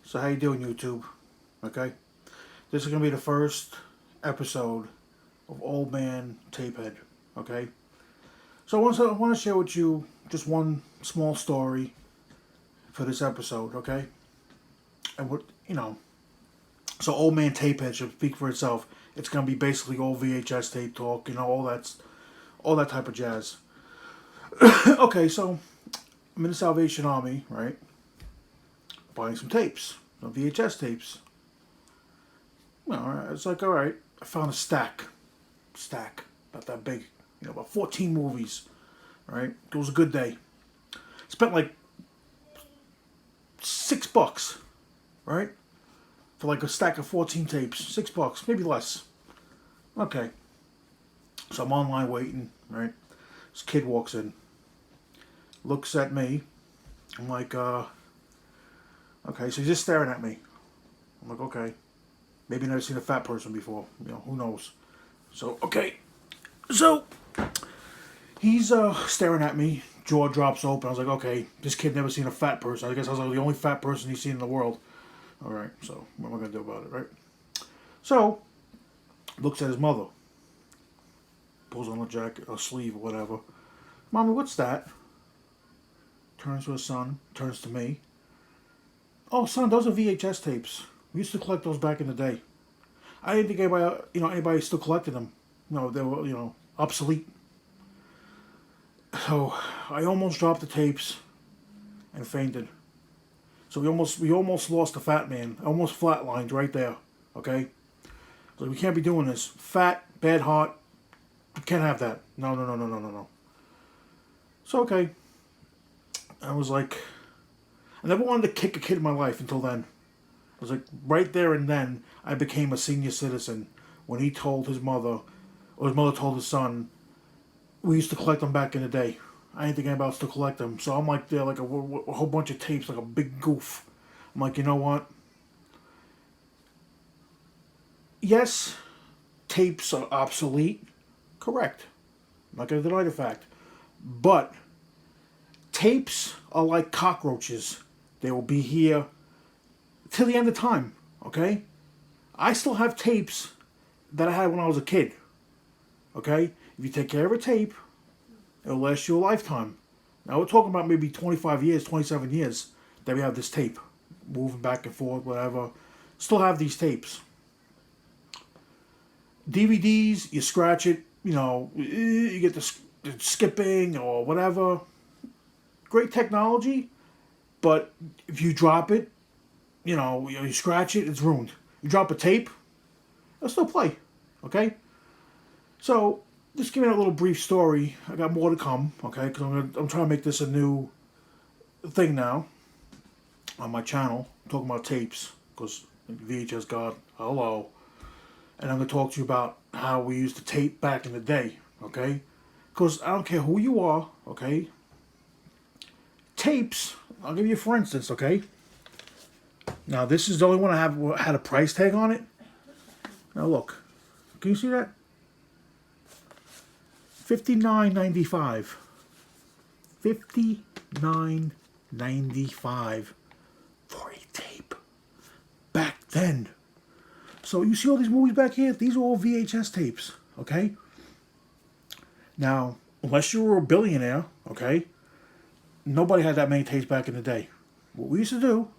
So how you doing, YouTube? Okay, this is gonna be the first episode of Old Man Tapehead. Okay, so I want to share with you just one small story for this episode. Okay, and so Old Man Tapehead should speak for itself. It's gonna be basically all VHS tape talk, all that type of jazz. Okay, so I'm in the Salvation Army, right? Buying some tapes, some VHS tapes. It's like, all right, I found a stack, about that big, about 14 movies, right? It was a good day. Spent like $6, right? For like a stack of 14 tapes. $6, maybe less. Okay. So I'm online waiting, right? This kid walks in, looks at me. I'm like, okay, so he's just staring at me. I'm like, okay. Maybe never seen a fat person before. Who knows? So, okay. So, he's staring at me. Jaw drops open. I was like, okay, this kid never seen a fat person. I guess I was like the only fat person he's seen in the world. All right, so what am I going to do about it, right? So, looks at his mother. Pulls on a jacket, a sleeve, or whatever. Mommy, what's that? Turns to his son. Turns to me. Oh, son, those are VHS tapes. We used to collect those back in the day. I didn't think anybody still collected them. They were, obsolete. So I almost dropped the tapes and fainted. So we almost lost the fat man. I almost flatlined right there. Okay? So we can't be doing this. Fat, bad heart. We can't have that. No. So okay. I was like, I never wanted to kick a kid in my life until then. I was like, right there and then, I became a senior citizen when he told his mother, or his mother told his son, we used to collect them back in the day. I didn't think anybody else to collect them. So I'm like there, like a whole bunch of tapes, like a big goof. I'm like, you know what? Yes, tapes are obsolete. Correct. I'm not going to deny the fact. But tapes are like cockroaches. They will be here till the end of time, okay? I still have tapes that I had when I was a kid, okay? If you take care of a tape, it'll last you a lifetime. Now we're talking about maybe 25 years, 27 years that we have this tape. Moving back and forth, whatever. Still have these tapes. DVDs, you scratch it, you get the skipping or whatever. Great technology, but if you drop it, you scratch it, it's ruined. You drop a tape, it'll still play. Okay? So, just giving a little brief story. I got more to come, okay? Because I'm trying to make this a new thing now on my channel. I'm talking about tapes, because VHS God, hello. And I'm going to talk to you about how we used to tape back in the day, okay? Because I don't care who you are, okay? Tapes, I'll give you for instance, okay? Now, this is the only one I had a price tag on it. Now, look. Can you see that? $59.95. $59.95 for a tape. Back then. So, you see all these movies back here? These are all VHS tapes, okay? Now, unless you were a billionaire, okay, nobody had that many tapes back in the day. What we used to do,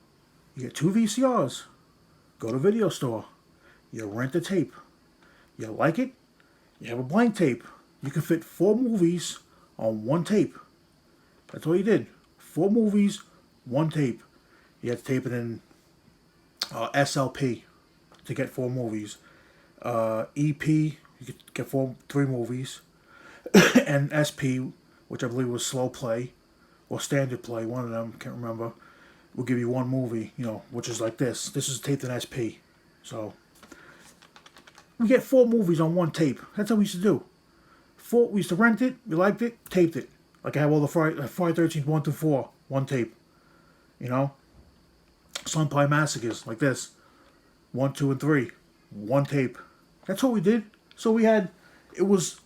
you get 2 VCRs, go to a video store, you rent the tape. You like it, you have a blank tape. You can fit 4 movies on 1 tape. That's all you did. 4 movies, 1 tape. You had to tape it in SLP to get 4 movies. EP, you could get 3 movies. And SP, which I believe was slow play or standard play, one of them, can't remember, will give you 1 movie, which is like this. This is taped in SP. So, we get 4 movies on 1 tape. That's how we used to do. We used to rent it, we liked it, taped it. Like I have all the Friday 13th 1 through 4, 1 tape. Sunpie Massacres, like this. 1, 2, and 3, 1 tape. That's what we did. So it was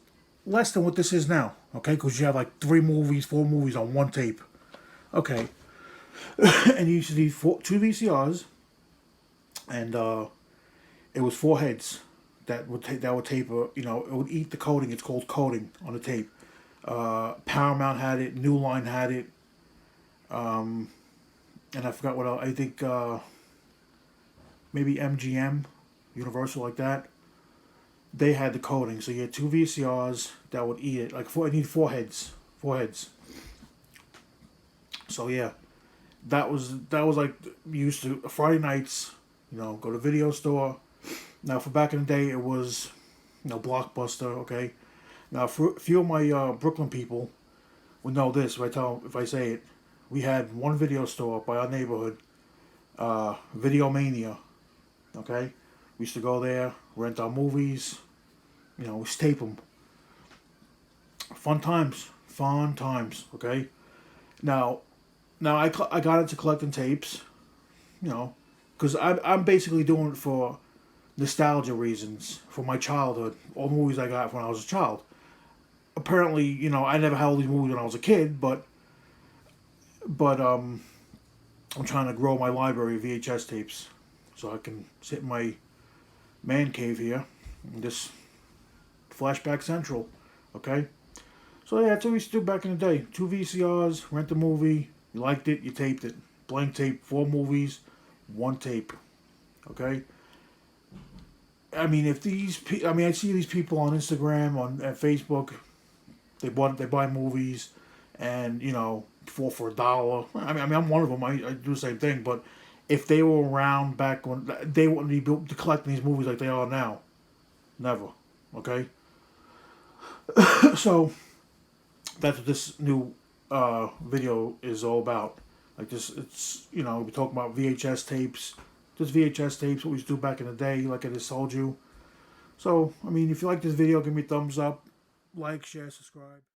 less than what this is now, okay? Because you have like 3 movies, 4 movies on 1 tape. Okay. And you used to need 2 VCRs, and it was 4 heads that would tape. You know, it would eat the coating. It's called coating on the tape. Paramount had it. New Line had it. And I forgot what else. I think maybe MGM, Universal, like that. They had the coating, so you had 2 VCRs that would eat it. Like four, I need 4 heads, 4 heads. So yeah, that was like we used to Friday nights. You know, go to video store. Now for back in the day, it was, you know, Blockbuster. Okay. Now for a few of my Brooklyn people would know this if I say it. We had one video store by our neighborhood, Video Mania. Okay, we used to go there, rent our movies. You know, we tape them. Fun times, fun times. Okay. Now, I got into collecting tapes. You know, because I'm basically doing it for nostalgia reasons, for my childhood, all the movies I got when I was a child. Apparently, you know, I never had all these movies when I was a kid, but I'm trying to grow my library of VHS tapes so I can sit in my man cave here and just flashback central. Okay, so yeah, that's what we used to do back in the day. 2 VCRs, rent a movie. You liked it, you taped it. Blank tape, 4 movies, 1 tape. Okay. I mean, I see these people on Instagram, on at Facebook. They buy movies, and you know, 4 for $1. I mean, I'm one of them. I do the same thing. But if they were around back when, they wouldn't be collecting these movies like they are now. Never. Okay. So that's what this new video is all about. Like this, it's, you know, we talking about VHS tapes. Just VHS tapes, what we used to do back in the day, like I just told you. So, I mean, if you like this video, give me a thumbs up, like, share, subscribe.